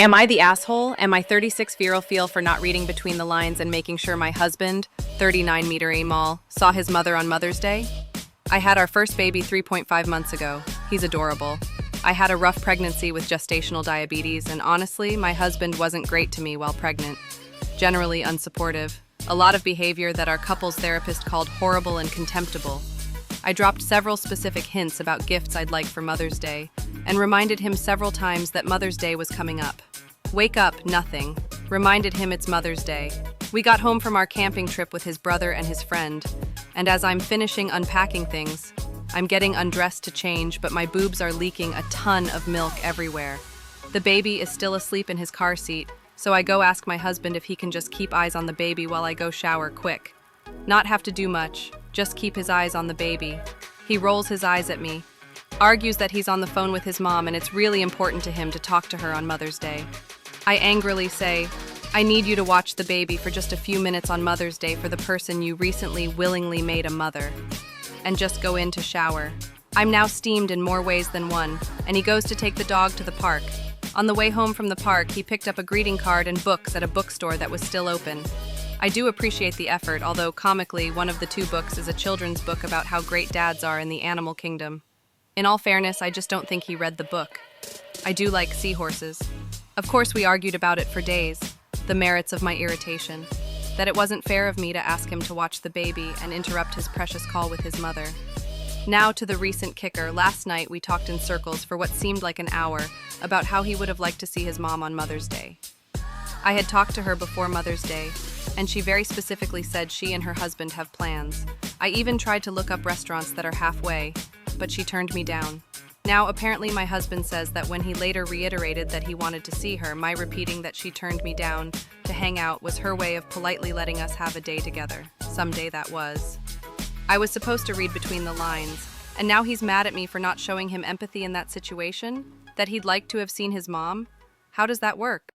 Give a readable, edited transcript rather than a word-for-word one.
Am I the asshole? Am I 36-year-old feel for not reading between the lines and making sure my husband, 39-meter Amal, saw his mother on Mother's Day? I had our first baby 3.5 months ago. He's adorable. I had a rough pregnancy with gestational diabetes, and honestly, my husband wasn't great to me while pregnant. Generally unsupportive. A lot of behavior that our couples therapist called horrible and contemptible. I dropped several specific hints about gifts I'd like for Mother's Day, and reminded him several times that Mother's Day was coming up. Wake up, nothing. Reminded him it's Mother's Day. We got home from our camping trip with his brother and his friend, and as I'm finishing unpacking things, I'm getting undressed to change, but my boobs are leaking a ton of milk everywhere. The baby is still asleep in his car seat, so I go ask my husband if he can just keep eyes on the baby while I go shower quick. Not have to do much, just keep his eyes on the baby. He rolls his eyes at me, argues that he's on the phone with his mom and it's really important to him to talk to her on Mother's Day. I angrily say, I need you to watch the baby for just a few minutes on Mother's Day for the person you recently willingly made a mother. And just go in to shower. I'm now steamed in more ways than one, and he goes to take the dog to the park. On the way home from the park, he picked up a greeting card and books at a bookstore that was still open. I do appreciate the effort, although comically, one of the two books is a children's book about how great dads are in the animal kingdom. In all fairness, I just don't think he read the book. I do like seahorses. Of course, we argued about it for days, the merits of my irritation, that it wasn't fair of me to ask him to watch the baby and interrupt his precious call with his mother. Now to the recent kicker. Last night, we talked in circles for what seemed like an hour about how he would have liked to see his mom on Mother's Day. I had talked to her before Mother's Day, and she very specifically said she and her husband have plans. I even tried to look up restaurants that are halfway, but she turned me down. Now, apparently my husband says that when he later reiterated that he wanted to see her, my repeating that she turned me down to hang out was her way of politely letting us have a day together. Someday that was. I was supposed to read between the lines, and now he's mad at me for not showing him empathy in that situation? That he'd like to have seen his mom? How does that work?